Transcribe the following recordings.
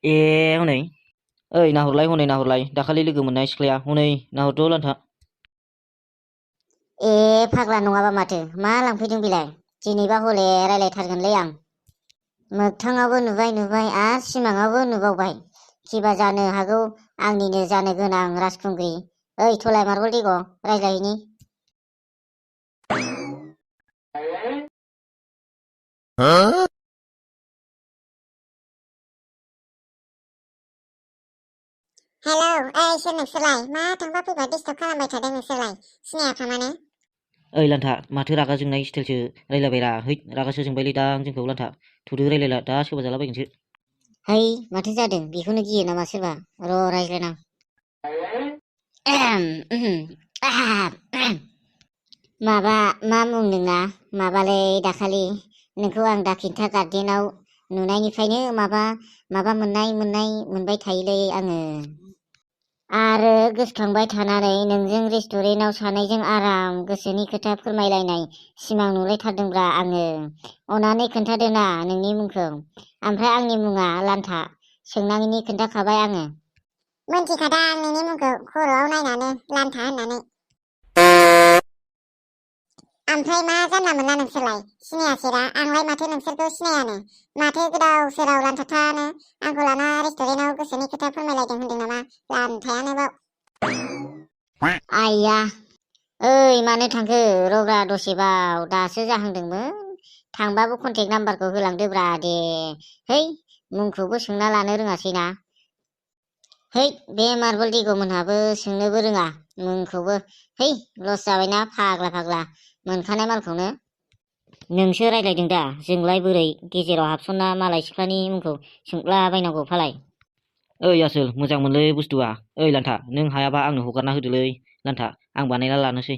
ए हनै ओइ नाहरलाय हनै नाहरलाय दाखालि लोगो मोननाय सिख्लाया हनै नाहरथ' लान्था। ए फाग्ला नङाबा माथो मा लांफैदों बेलाय दिनैबा हले रायलायथारगोनलै आं। मोगथाङावबो नुबाय आरो सिमाङावबो नुबावबाय किबा जानो हागौ आंनिनो जानो गोनां राजखुंग्रि। ओइ थलाय मार्बल दिग रायज्लायहैनि। हेलौ ओइ सोर नोंसोरलाय मा थांबा फैबा डिस्टार्ब खालामबाय थादों नोंसोरलाय सिनायाखा माने। ओइ लान्था माथो रागा जोंनाय स्टाइलसो रायलायबायरा है रागासो जोंबायलै दां जोंखौ लान्था थुदो रायलायला दा सोरबा जालाबायगोनसो। है माथो जादों बेखौनो गियो नामा सोरबा र' रायज्लायनां। माबा मा मुं नोंना माबालै दाखालि नोंखौ आं दाखिन्था गार्डेनाव नुनायनिफ्रायनो माबा मोनबाय थायोलै आङो। आरो गोसोखांबाय थानानै नोंजों रेस्टुरेन्टाव सानैजों आराम गोसोनि खोथा फोरमायलायनाय सिमां नुलायथारदोंब्रा आङो। अनानै खोन्थादोना नोंनि मुंखौ। ओमफ्राय आंनि मुङा लान्था सोंनाङिनि खोन्थाखाबाय आङो। मोनथिखादा आं नोंनि मुंखौ खर'आव नायनानै लान्था होननानै। ओमफ्राय मा जानला मोनला नोंसोरलाय सिनायासैरा आंलाय माथो नोंसोरखौ सिनायानो। माथो गोदाव सोराव लान्थाथानो आंखौ लाना रेस्टुरेन्टाव गोसोनि खोथा फोरमायलायदों होनदों नामा लान्थायानो बाव। आइया ओइ मानो थांखो रब्रा दसेबाव दासो जाहांदोंमोन। थांबाबो कन्टेक्ट नाम्बारखौ होलांदोब्रा दे। है मुंखौबो सोंना लानो रोङासैना। है बे मार्बल दिग मोनहाबो सोंनोबो रोङा मुंखौबो। है लस जाबायना फाग्ला मोनखानाय मालखौनो। नोंसो रायलायदों दा जोंलाय बोरै गेजेराव हाबसनना मालाय सिख्लानि मुंखौ सोंलाबायनांगौ फालाय। ओइ आसोल मोजां मोनलै बुस्थुआ। ओइ लान्था नों हायाबा आंनो हगारना होदोलै लान्था आं बानायना लानोसै।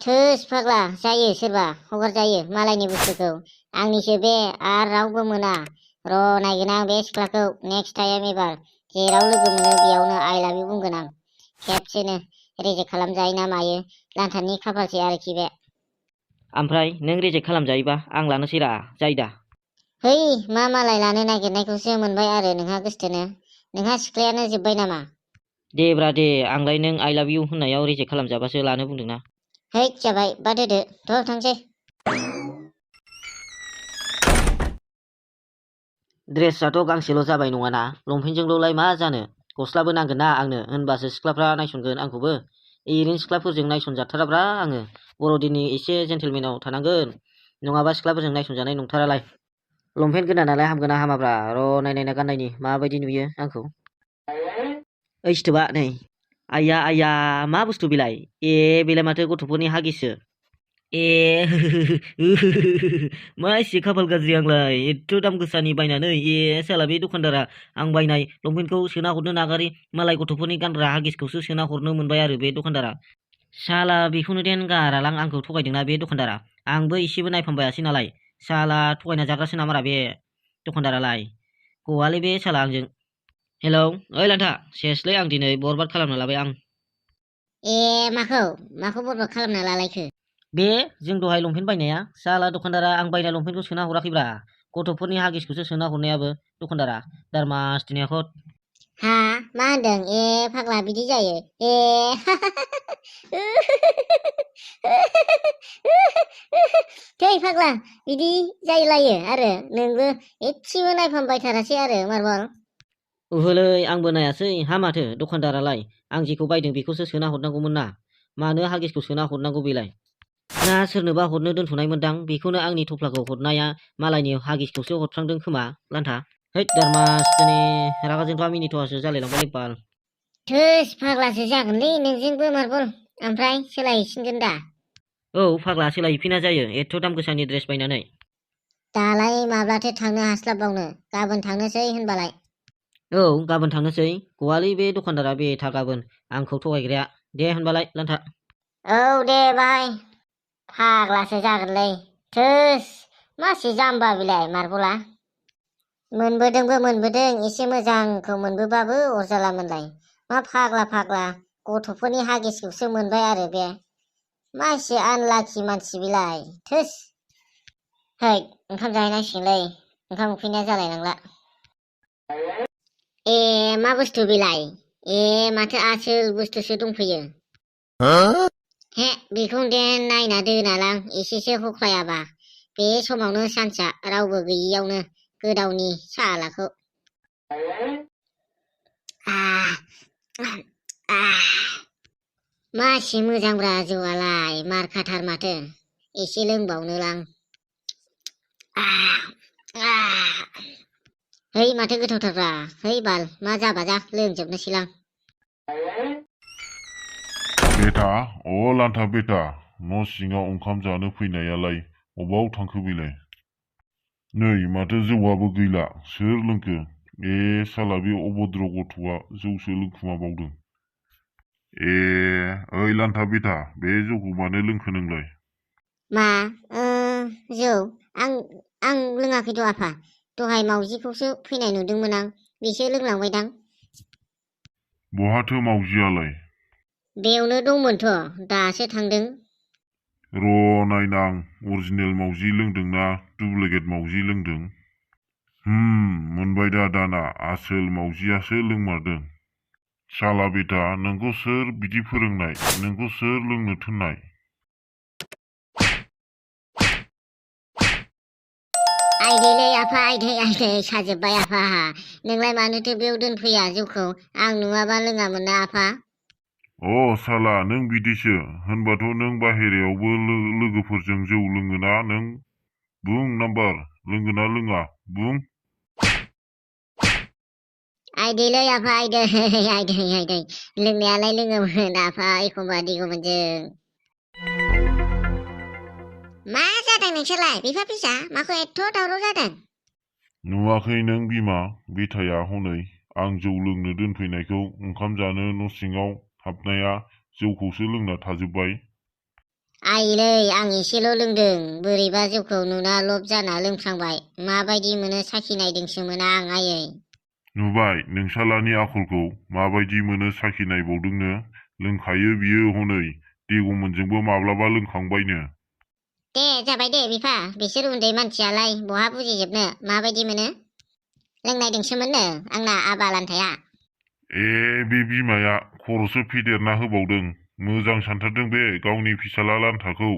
थोस फाग्ला जायो सोरबा हगार जायो मालायनि बुस्थुखौ आंनिसो बे आर रावबो मोना। र' नायगोन आं बे सिख्लाखौ नेक्स्ट टाइम एबार जेराव लोगो मोनो बेयावनो आइ लाभ इउ बुंगोन आं खेबसेनो। रेजेक्ट खालामजायो ना मायो लान्थानि खाफालसै आरोखि बे। ओमफ्राय नों रेजेक्ट खालामजायोबा आं लानोसैरा जायो दा। है मा मालाय लानो नागिरनायखौसो मोनबाय आरो नोंहा गोसथोनो। नोंहा सिख्लायानो जोब्बाय नामा? देब्रा दे आंलाय नों आइ लाभ इउ होननायाव रेजेक्ट खालामजाबासो लानो बुंदोंना। है जाबाय बाद होदो थ' थांसै। ड्रेसआथ' गांसेल' जाबाय नङाना लंपेन्टजोंल'लाय मा जानो गस्लाबो नांगोन ना आंनो होनबासो सिख्लाफ्रा नायसनगोन आंखौबो। ओरैनो सिख्लाफोरजों नायसनजाथाराब्रा आङो बर'दिननि एसे जेन्टेलमेनाव थानांगोन नङाबा सिख्लाफोरजों नायसनजानाय नंथारालाय। लंपेन्ट गोदानालाय हामगोना हामाब्रा र' नायनायना गाननायनि माबायदि नुयो आंखौ। ओइ सिथोबा नै आइया मा बुस्थु बेलाय ए बेलाय माथो गथ'फोरनि हागिसो। ए मा एसे खाफाल गाज्रि आंलाय एथ' दाम गोसानि बायनानै ए साला बे दखानदारा आं बायनाय लंपेन्टखौ सोना हरनो नागारै मालाय गथ'फोरनि गानग्रा हागिसखौसो सोना हरनो मोनबाय आरो बे दखानदारा। साला बेखौनो देन गारालां आंखौ थगायदोंना बे दखानदारा। आंबो एसेबो नायफामबायासै नालाय साला थगायना जाग्रासो नामारा बे दखानदारालाय गवालै बे साला आंजों। हेलौ ओइ लान्था सेसलै आं दिनै बरबाद खालामना लाबाय आं। ए माखौ बरबाद खालामना लालायखो? बे जों दहाय लंपेन्ट बायनाया साला दखानदारा आं बायनाय लंपेन्टखौ सोना हराखैब्रा गथ'फोरनि हागिसखौसो सोना हरनायाबो दखानदारा दारमास दिनियाखत। हा मा होनदों ए फाग्ला बिदि जायो ए थै फाग्ला बिदि जायलायो आरो नोंबो एसेबो नायफामबायथारासै आरो मार्बल। ओहोलै आंबो नायासै हा माथो दखानदारालाय आं जेखौ बायदों बेखौसो सोना हरनांगौमोन ना मानो हागिसखौ सोना हरनांगौ बेलाय। ना सोरनोबा हरनो दोनथ'नाय मोनदां बेखौनो आंनि थफ्लाखौ हरनाया मालायनि हागिसखौसो हरफ्रांदों खोमा लान्था। हैद दारमास दिनै रागा जोंबा मिनिथावासो जालायलांबायलै बाल। थोस फाग्लासो जागोनलै नोंजोंबो मार्बल ओमफ्राय सोलायहैफिनगोन दा? औ फाग्ला सोलायफिना जायो एथ' दाम गोसानि ड्रेस बायनानै। दालाय माब्लाथो थांनो हास्लाबबावनो गाबोन थांनोसै होनबालाय। औ गाबोन थांनोसै गवालै बे दखानदारा बेथा गाबोन आंखौ थगायग्राया। दे होनबालाय लान्था। औ दे बाय। फाग्लासो जागोनलै थोस मासि जाम्बा बेलाय मार्बला। मोनबोदों एसे मोजांखौ मोनबोबाबो अरजालामोनलाय मा फाग्ला गथ'फोरनि हागिसखौसो मोनबाय आरो बे मा एसे आनलाखि मानसि बेलाय थोस। है ओंखाम जाहैनांसिगोनलै ओंखाम उखैनाया जालाय लांला। ए मा बुस्थु बेलाय? ए माथो आसोल बुस्थुसो दंफैयो। हे बेखौ दे नायना दोनालां एसेसो हख्लायाबा। बे समावनो सानसा रावबो गैयियावनो गोदावनि सालाखौ। मासि मोजांब्रा जौआलाय मारखाथार माथो। एसे लोंबावनोलां। है माथो गोथावथारब्रा। है बाल मा जाबा जा लोंजोबनोसैलां। बेटा लान्था बेटा न' सिङाव ओंखाम जानो फैनायालाय अबाव थांखो बेलाय? नै माथो जौआबो गैला सोर लोंखो? साला बे अभद्र गथ'आ जौसो लोंखुमाबावदों। ओइ लान्था बेटा बे जौखौ मानो लोंखो नोंलाय? मा जौ? आं लोङाखैथ' आफा। दहाय मावजिखौसो फैनाय नुदोंमोन आं, बिसो लोंलांबायदां। बहाथो मावजियालाय? बेयावनो दंमोनथ' दासो थांदों। र' नायनां अरिजिनेल मावजि लोंदोंना डुप्लिकेट मावजि लोंदों। मोनबाय दा दाना आसोल मावजियासो लोंमारदों। साला बेटा नोंखौ सोर बिदि फोरोंनाय? नोंखौ सोर लोंनो थोननाय? आइदैलै आफा आइदै साजोब्बाय आफा। नोंलाय मानोथो बेयाव दोनफैया जौखौ? आं नुवाबा लोङामोन ना आफा। साला नों बिदिसो होनबाथ' नों बाहेरायावबो लोगोफोरजों जौ लोङोना नों? बुं नाम्बार लोंगोना लोङा बुं। आइदैलै आफा आइदै लोंनायालाय लोङोमोन आफा एखमबा दिगमोनजों। मा जादों नोंसोरलाय बिफा फिसा? माखौ एथ' दावराव जादों? नुवाखै नों बिमा बेटाया हनै आं जौ लोंनो दोनफैनायखौ ओंखाम जानो न' सिङाव हाबनाया जौखौसो लोंना थाजोब्बाय। आइलै आं एसेल' लोंदों। बोरैबा जौखौ नुना लब जाना लोंफ्लांबाय। माबायदि मोनो साखिनायदोंसोमोन आं आयै। नुबाय नोंसालानि आखलखौ माबायदि मोनो साखिनायबावदोंनो। लोंखायो बियो हनै देगमोनजोंबो माब्लाबा लोंखांबायनो। दे जाबाय दे बिफा, बिसोर उन्दै मानसियालाय बहा बुजिजोबनो माबायदि मोनो। लोंनायदोंसोमोननो आंना आबा लान्थाया। बे बिमाया खर'सो फेदेरना होबावदों। मोजां सानथारदों बे गावनि फिसाला लान्थाखौ।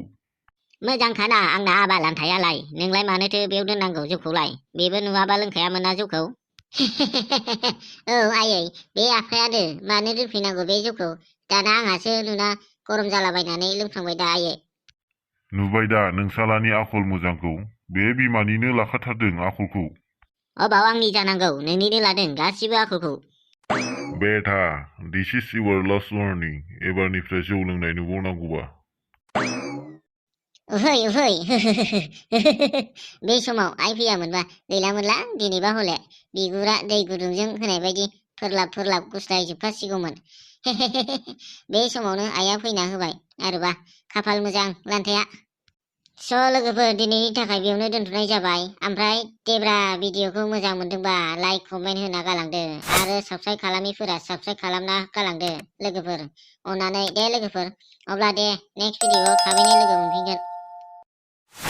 मोजांखाना आंना आबा लान्थायालाय। नोंलाय मानोथो बेयाव दोननांगौ जौखौलाय? बेबो नुवाबा लोंखायामोन ना जौखौ। औ आयै बे आफायानो मानो दोनफैनांगौ बे जौखौ। दाना आंहासो नुना गरम जालाबायनानै लोंफ्लांबाय दा आयै। नुबाय दा नोंसालानि आखल मोजांखौ। बे बिमानिनो लाखाथारदों आखलखौ। अबाव आंनि जानांगौ, नोंनिनो लादों गासिबो आखलखौ। बेटा दिस इज इउर लास्ट वार्निं। एबारनिफ्राय जौ लोंनाय नुबावनांगौबा। ओहै बे समाव आइ फैयामोनबा गैलामोनलां दिनैबा हले बिगुरा दै गुदुंजों होनाय बायदि फोरलाब गुस्लायजोबखासिगौमोन। बे समावनो आइया फैना होबाय आरोबा खाफाल मोजां लान्थाया। स' लोगोफोर दिनैनि थाखाय बेयावनो दोनथ'नाय जाबाय। ओमफ्राय देब्रा भिडिअखौ मोजां मोनदोंबा लाइक कमेन्ट होना गालांदो आरो साबस्क्राइब खालामिफोरा साबस्क्राइब खालामना गालांदो लोगोफोर अननानै दे लोगोफोर। अब्ला दे नेक्स्ट भिडिअआव थाबैनो लोगो मोनफिनगोन।